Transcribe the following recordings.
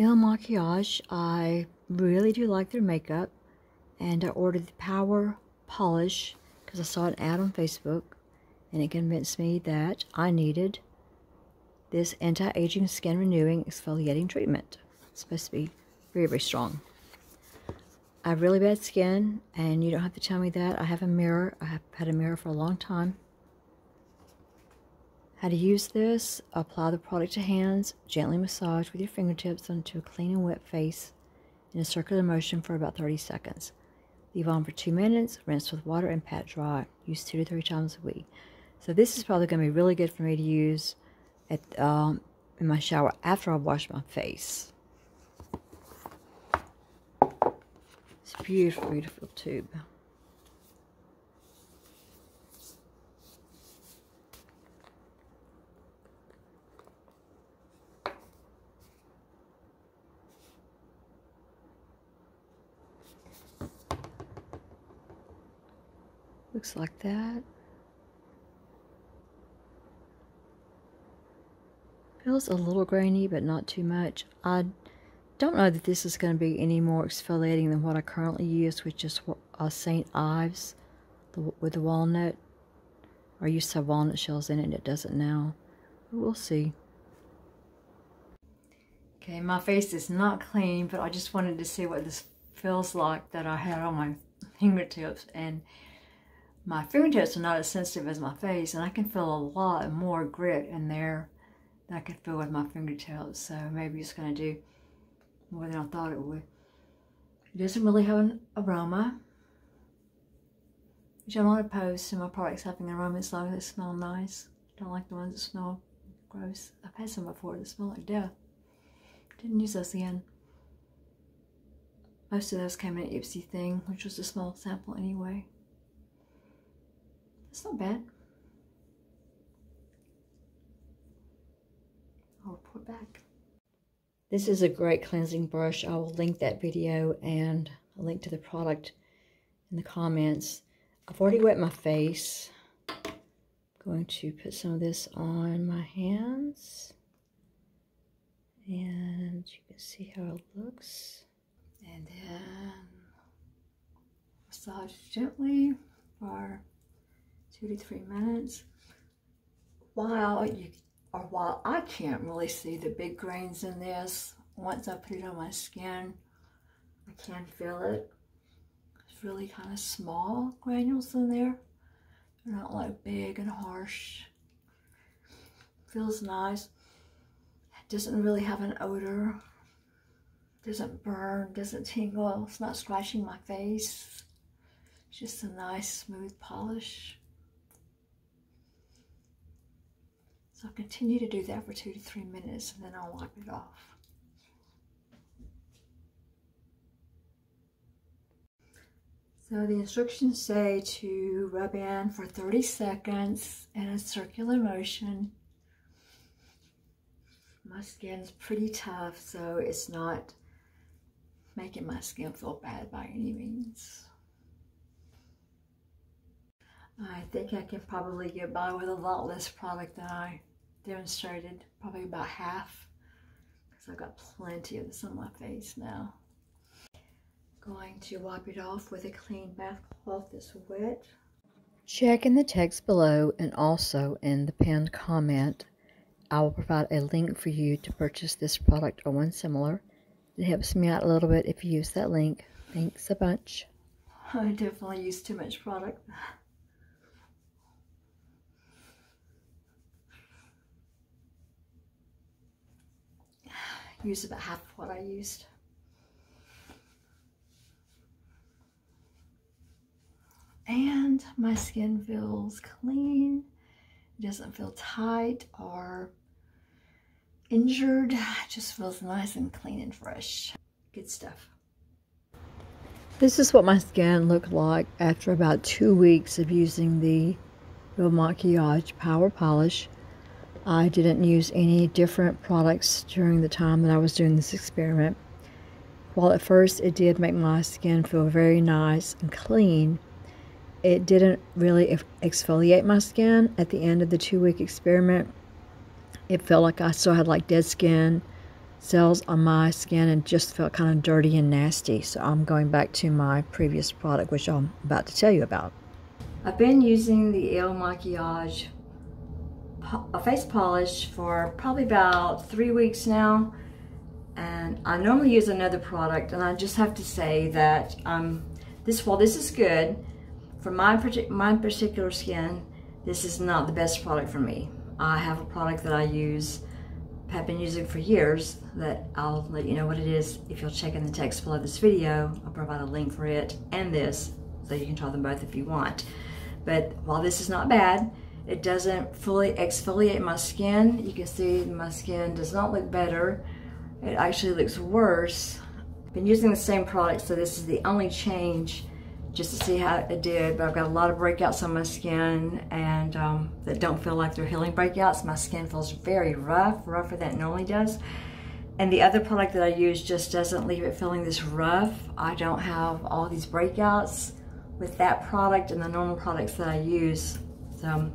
MAKIAGE, I really do like their makeup, and I ordered the Power Polish because I saw an ad on Facebook, and it convinced me that I needed this anti-aging skin renewing exfoliating treatment. It's supposed to be very, very strong. I have really bad skin, and you don't have to tell me that. I have a mirror. I have had a mirror for a long time. How to use this: apply the product to hands, gently massage with your fingertips onto a clean and wet face in a circular motion for about 30 seconds. Leave on for 2 minutes, rinse with water, and pat dry. Use 2 to 3 times a week. So this is probably going to be really good for me to use at in my shower after I wash my face. It's a beautiful, beautiful tube. Looks like that. Feels a little grainy, but not too much. I don't know that this is going to be any more exfoliating than what I currently use, which is St. Ives with the walnut. I used to have walnut shells in it, and it doesn't now. But we'll see. Okay, my face is not clean, but I just wanted to see what this feels like that I had on my fingertips. And my fingertips are not as sensitive as my face, and I can feel a lot more grit in there than I could feel with my fingertips. So maybe it's going to do more than I thought it would. It doesn't really have an aroma, which I'm not opposed to my products having an aroma as long as they smell nice. I don't like the ones that smell gross. I've had some before that smell like death. Didn't use those again. Most of those came in an Ipsy thing, which was a small sample anyway. It's not bad. I'll report back. This is a great cleansing brush. I will link that video and a link to the product in the comments. I've already wet my face. I'm going to put some of this on my hands. And you can see how it looks. And then massage gently for 2 to 3 minutes. While I can't really see the big grains in this, once I put it on my skin, I can feel it. It's really kind of small granules in there. They're not like big and harsh. Feels nice. It doesn't really have an odor. Doesn't burn, doesn't tingle. It's not scratching my face. It's just a nice smooth polish. So I'll continue to do that for 2 to 3 minutes, and then I'll wipe it off. So the instructions say to rub in for 30 seconds in a circular motion. My skin's pretty tough, so it's not making my skin feel bad by any means. I think I can probably get by with a lot less product than I demonstrated, probably about half, because I've got plenty of this on my face now. Going to wipe it off with a clean bath cloth that's wet. Check in the text below, and also in the pinned comment, I will provide a link for you to purchase this product or one similar. It helps me out a little bit if you use that link. Thanks a bunch. I definitely use too much product. Use about half of what I used. And my skin feels clean. It doesn't feel tight or injured. It just feels nice and clean and fresh. Good stuff. This is what my skin looked like after about 2 weeks of using the MAKIAGE Power Polish. I didn't use any different products during the time that I was doing this experiment. While at first it did make my skin feel very nice and clean, it didn't really exfoliate my skin. At the end of the 2-week experiment, it felt like I still had like dead skin cells on my skin and just felt kind of dirty and nasty. So I'm going back to my previous product, which I'm about to tell you about. I've been using the MAKIAGE face polish for probably about 3 weeks now. And I normally use another product, and I just have to say that while this is good for my particular skin, this is not the best product for me. I have a product that I have been using for years that I'll let you know what it is if you'll check in the text below this video. I'll provide a link for it and this, so you can try them both if you want. But while this is not bad, it doesn't fully exfoliate my skin. You can see my skin does not look better. It actually looks worse. I've been using the same product, so this is the only change, just to see how it did. But I've got a lot of breakouts on my skin, and that don't feel like they're healing breakouts. My skin feels very rougher than it normally does. And the other product that I use just doesn't leave it feeling this rough. I don't have all these breakouts with that product and the normal products that I use. So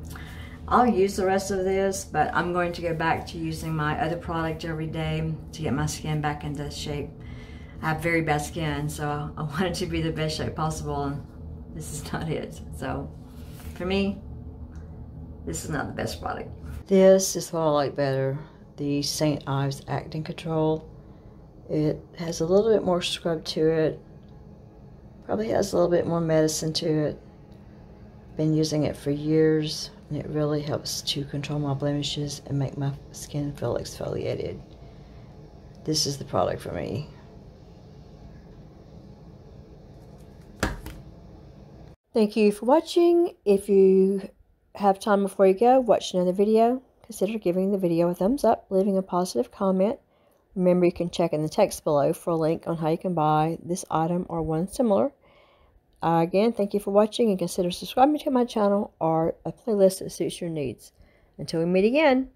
I'll use the rest of this, but I'm going to go back to using my other product every day to get my skin back into shape. I have very bad skin, so I want it to be the best shape possible, and this is not it. So for me, this is not the best product. This is what I like better, the St. Ives Acne Control. It has a little bit more scrub to it, probably has a little bit more medicine to it. Been using it for years. It really helps to control my blemishes and make my skin feel exfoliated. This is the product for me. Thank you for watching. If you have time before you go, watch another video. Consider giving the video a thumbs up, leaving a positive comment. Remember, you can check in the text below for a link on how you can buy this item or one similar. Again, thank you for watching, and consider subscribing to my channel or a playlist that suits your needs. Until we meet again,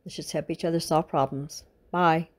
let's just help each other solve problems. Bye.